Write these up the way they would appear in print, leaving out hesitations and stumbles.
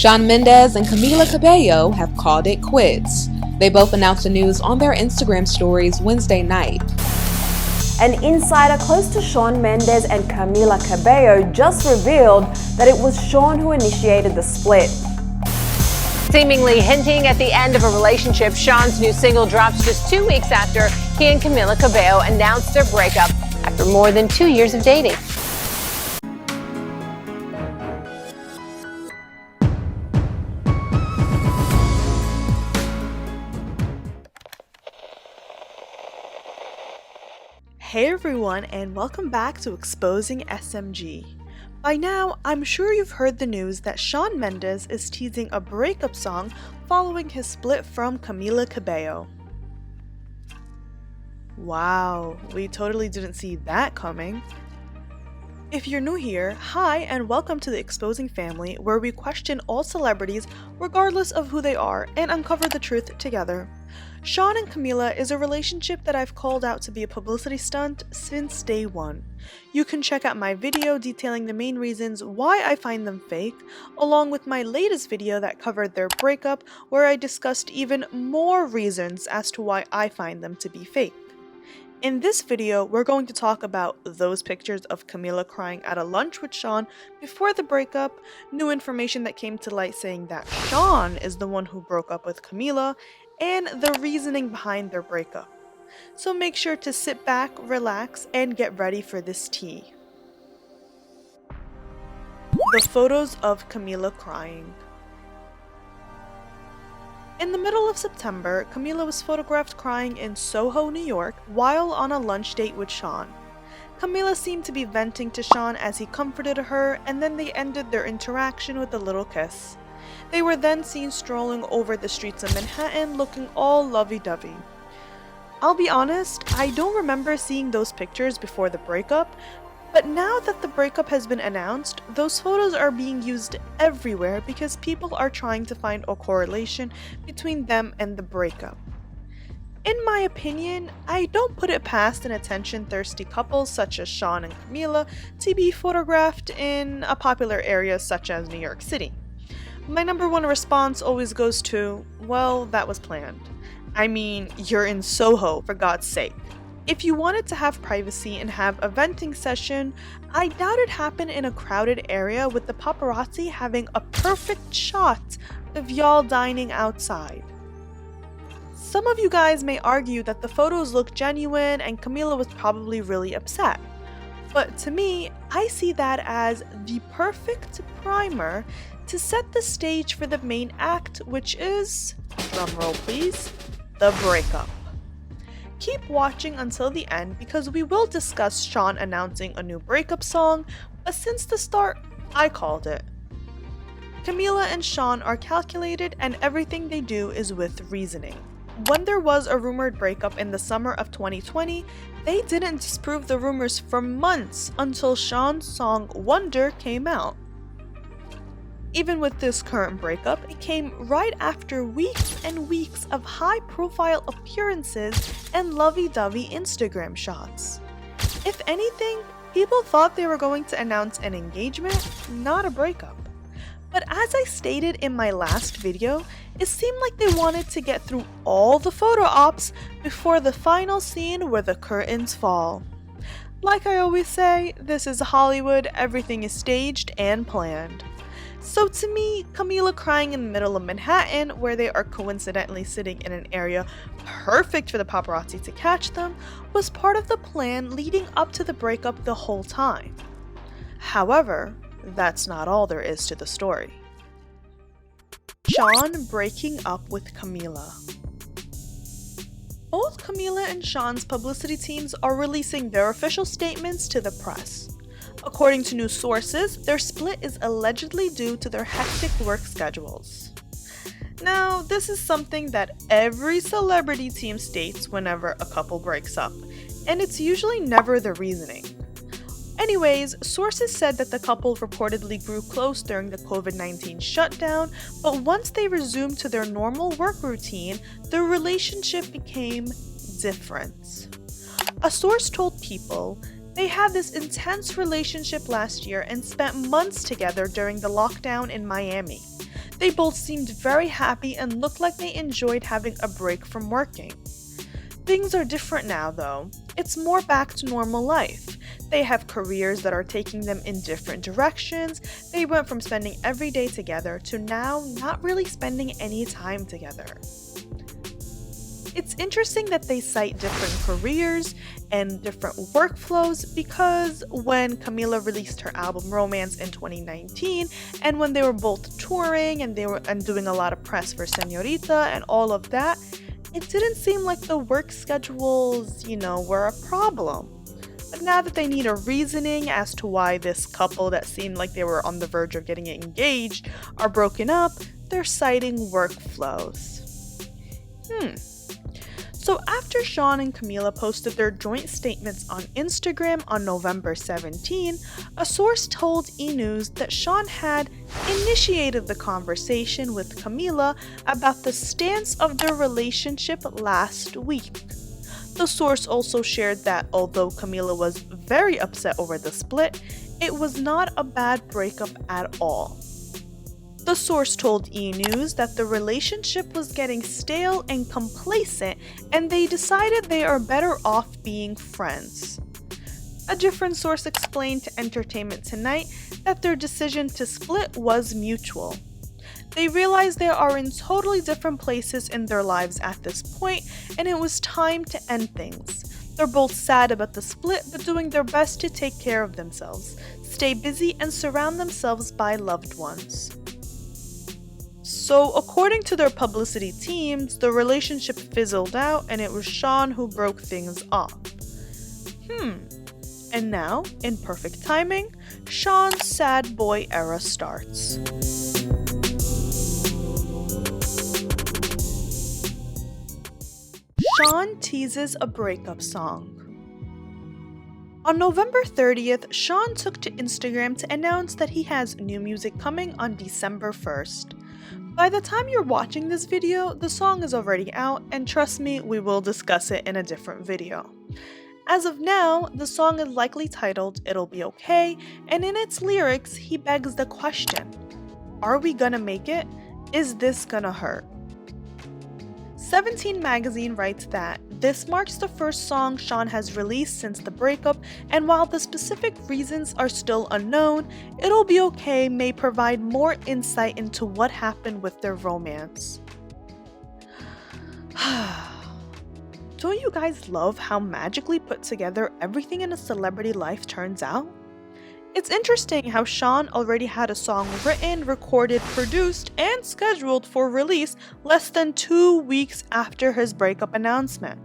Shawn Mendes and Camila Cabello have called it quits. They both announced the news on their Instagram stories Wednesday night. An insider close to Shawn Mendes and Camila Cabello just revealed that it was Shawn who initiated the split. Seemingly hinting at the end of a relationship, Shawn's new single drops just 2 weeks after he and Camila Cabello announced their breakup after more than 2 years of dating. Hey everyone, and welcome back to Exposing SMG. By now, I'm sure you've heard the news that Shawn Mendes is teasing a breakup song following his split from Camila Cabello. Wow, we totally didn't see that coming. If you're new here, hi and welcome to the Exposing family, where we question all celebrities regardless of who they are and uncover the truth together. Shawn and Camila is a relationship that I've called out to be a publicity stunt since day one. You can check out my video detailing the main reasons why I find them fake, along with my latest video that covered their breakup, where I discussed even more reasons as to why I find them to be fake. In this video, we're going to talk about those pictures of Camila crying at a lunch with Shawn before the breakup, new information that came to light saying that Shawn is the one who broke up with Camila, and the reasoning behind their breakup. So make sure to sit back, relax, and get ready for this tea. The photos of Camila crying. In the middle of September, Camila was photographed crying in Soho, New York, while on a lunch date with Shawn. Camila seemed to be venting to Shawn as he comforted her, and then they ended their interaction with a little kiss. They were then seen strolling over the streets of Manhattan looking all lovey-dovey. I'll be honest, I don't remember seeing those pictures before the breakup, but now that the breakup has been announced, those photos are being used everywhere because people are trying to find a correlation between them and the breakup. In my opinion, I don't put it past an attention-thirsty couple such as Shawn and Camila to be photographed in a popular area such as New York City. My number one response always goes to, well, that was planned. I mean, you're in Soho, for God's sake. If you wanted to have privacy and have a venting session, I doubt it happened in a crowded area with the paparazzi having a perfect shot of y'all dining outside. Some of you guys may argue that the photos look genuine and Camila was probably really upset. But to me, I see that as the perfect primer to set the stage for the main act, which is, drumroll please, the breakup. Keep watching until the end because we will discuss Shawn announcing a new breakup song, but since the start, I called it. Camila and Shawn are calculated and everything they do is with reasoning. When there was a rumored breakup in the summer of 2020, they didn't disprove the rumors for months until Shawn's song Wonder came out. Even with this current breakup, it came right after weeks and weeks of high-profile appearances and lovey-dovey Instagram shots. If anything, people thought they were going to announce an engagement, not a breakup. But as I stated in my last video, it seemed like they wanted to get through all the photo ops before the final scene where the curtains fall. Like I always say, this is Hollywood, everything is staged and planned. So to me, Camila crying in the middle of Manhattan, where they are coincidentally sitting in an area perfect for the paparazzi to catch them, was part of the plan leading up to the breakup the whole time. However, that's not all there is to the story. Shawn breaking up with Camila. Both Camila and Shawn's publicity teams are releasing their official statements to the press. According to news sources, their split is allegedly due to their hectic work schedules. Now, this is something that every celebrity team states whenever a couple breaks up, and it's usually never the reasoning. Anyways, sources said that the couple reportedly grew close during the COVID-19 shutdown, but once they resumed to their normal work routine, their relationship became different. A source told People, they had this intense relationship last year and spent months together during the lockdown in Miami. They both seemed very happy and looked like they enjoyed having a break from working. Things are different now though. It's more back to normal life. They have careers that are taking them in different directions. They went from spending every day together to now not really spending any time together. It's interesting that they cite different careers and different workflows because when Camila released her album Romance in 2019 and when they were both touring and doing a lot of press for Señorita and all of that, it didn't seem like the work schedules, were a problem. But now that they need a reasoning as to why this couple that seemed like they were on the verge of getting engaged are broken up, they're citing workflows. So after Shawn and Camila posted their joint statements on Instagram on November 17, a source told E! News that Shawn had initiated the conversation with Camila about the stance of their relationship last week. The source also shared that although Camila was very upset over the split, it was not a bad breakup at all. The source told E! News that the relationship was getting stale and complacent and they decided they are better off being friends. A different source explained to Entertainment Tonight that their decision to split was mutual. They realized they are in totally different places in their lives at this point and it was time to end things. They're both sad about the split but doing their best to take care of themselves, stay busy and surround themselves by loved ones. So, according to their publicity teams, the relationship fizzled out and it was Shawn who broke things off. And now, in perfect timing, Shawn's sad boy era starts. Shawn teases a breakup song. On November 30th, Shawn took to Instagram to announce that he has new music coming on December 1st. By the time you're watching this video, the song is already out, and trust me, we will discuss it in a different video. As of now, the song is likely titled It'll Be Okay, and in its lyrics, he begs the question, are we gonna make it? Is this gonna hurt? 17 magazine writes that this marks the first song Shawn has released since the breakup, and while the specific reasons are still unknown, It'll Be Okay may provide more insight into what happened with their romance. Don't you guys love how magically put together everything in a celebrity life turns out? It's interesting how Shawn already had a song written, recorded, produced, and scheduled for release less than 2 weeks after his breakup announcement.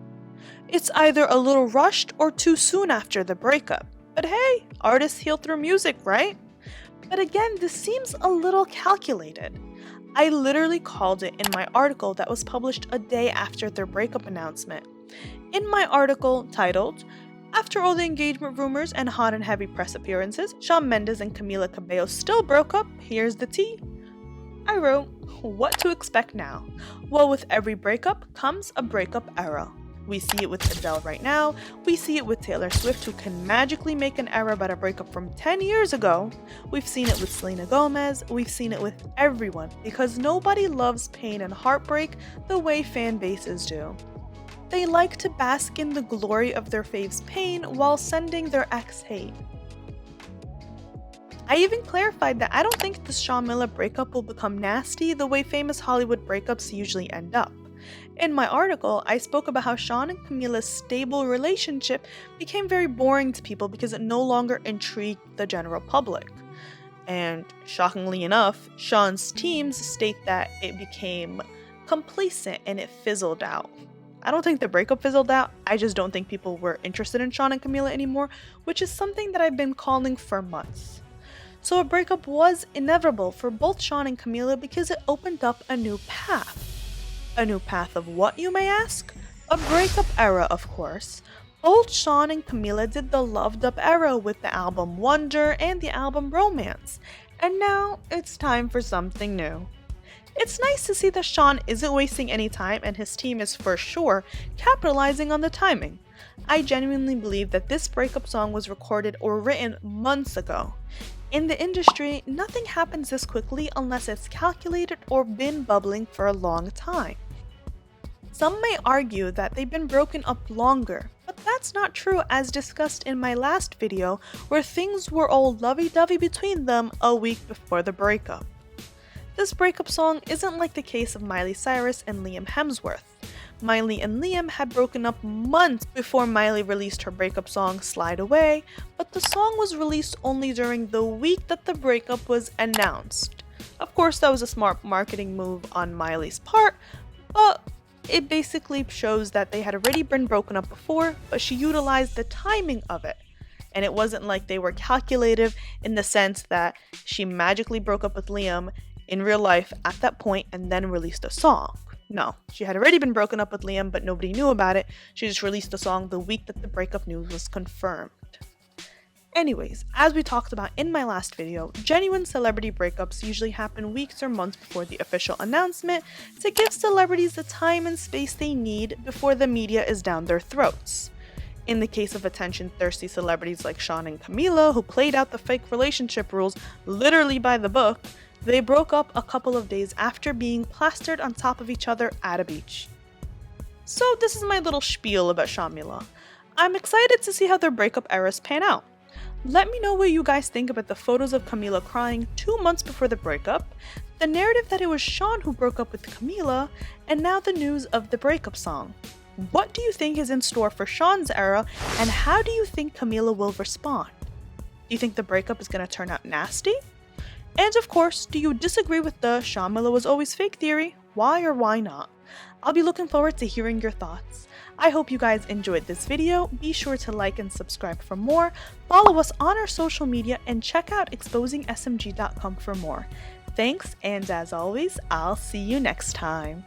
It's either a little rushed or too soon after the breakup. But hey, artists heal through music, right? But again, this seems a little calculated. I literally called it in my article that was published a day after their breakup announcement. In my article titled, After all the engagement rumors and hot and heavy press appearances, Shawn Mendes and Camila Cabello still broke up, here's the tea. I wrote, what to expect now? Well, with every breakup comes a breakup era. We see it with Adele right now, we see it with Taylor Swift who can magically make an era about a breakup from 10 years ago. We've seen it with Selena Gomez, we've seen it with everyone because nobody loves pain and heartbreak the way fan bases do. They like to bask in the glory of their fave's pain while sending their ex hate. I even clarified that I don't think the Shawmila breakup will become nasty the way famous Hollywood breakups usually end up. In my article, I spoke about how Shawn and Camila's stable relationship became very boring to people because it no longer intrigued the general public. And shockingly enough, Shawn's teams state that it became complacent and it fizzled out. I don't think the breakup fizzled out, I just don't think people were interested in Shawn and Camila anymore, which is something that I've been calling for months. So a breakup was inevitable for both Shawn and Camila because it opened up a new path. A new path of what, you may ask? A breakup era, of course. Both Shawn and Camila did the loved up era with the album Wonder and the album Romance, and now it's time for something new. It's nice to see that Shawn isn't wasting any time and his team is for sure capitalizing on the timing. I genuinely believe that this breakup song was recorded or written months ago. In the industry, nothing happens this quickly unless it's calculated or been bubbling for a long time. Some may argue that they've been broken up longer, but that's not true, as discussed in my last video where things were all lovey-dovey between them a week before the breakup. This breakup song isn't like the case of Miley Cyrus and Liam Hemsworth. Miley and Liam had broken up months before Miley released her breakup song Slide Away, but the song was released only during the week that the breakup was announced. Of course, that was a smart marketing move on Miley's part, but it basically shows that they had already been broken up before, but she utilized the timing of it. And it wasn't like they were calculative in the sense that she magically broke up with Liam in real life at that point and then released a song. No, she had already been broken up with Liam, but nobody knew about it. She just released the song the week that the breakup news was confirmed. Anyways, as we talked about in my last video, genuine celebrity breakups usually happen weeks or months before the official announcement to give celebrities the time and space they need before the media is down their throats. In the case of attention-thirsty celebrities like Shawn and Camila, who played out the fake relationship rules literally by the book, they broke up a couple of days after being plastered on top of each other at a beach. So this is my little spiel about Shawmila. I'm excited to see how their breakup eras pan out. Let me know what you guys think about the photos of Camila crying 2 months before the breakup, the narrative that it was Shawn who broke up with Camila, and now the news of the breakup song. What do you think is in store for Shawn's era, and how do you think Camila will respond? Do you think the breakup is going to turn out nasty? And of course, do you disagree with the Shawmila was always fake theory? Why or why not? I'll be looking forward to hearing your thoughts. I hope you guys enjoyed this video. Be sure to like and subscribe for more, follow us on our social media, and check out exposingsmg.com for more. Thanks, and as always, I'll see you next time.